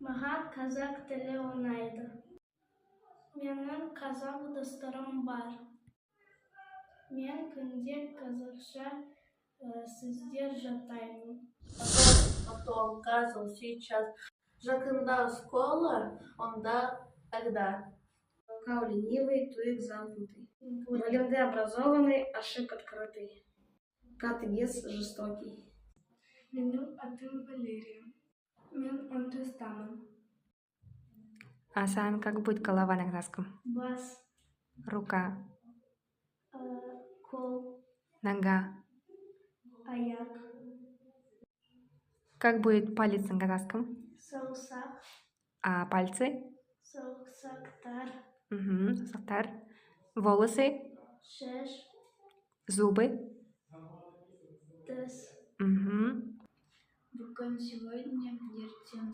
Мага казак теле онайды. Менің қазақ достарым бар. Мен күнде қазақша сөздер жатаймын. Потом казал сейчас. Жақында школа, онда тогда. Кау ленивый, туик замкнутый. Валимды образованный, ошиб открытый. Катыгез жестокий. Менің атым Валерия. Мен 10 жастамын. Асан, как будет голова на казахском? Бас, Рука, кол, нога. аяк, Как будет палец на казахском? саусак, А пальцы? саусактар, Сақтар. Волосы, шеш, зубы. тіс. Мгм. Бүгін сегодня ертең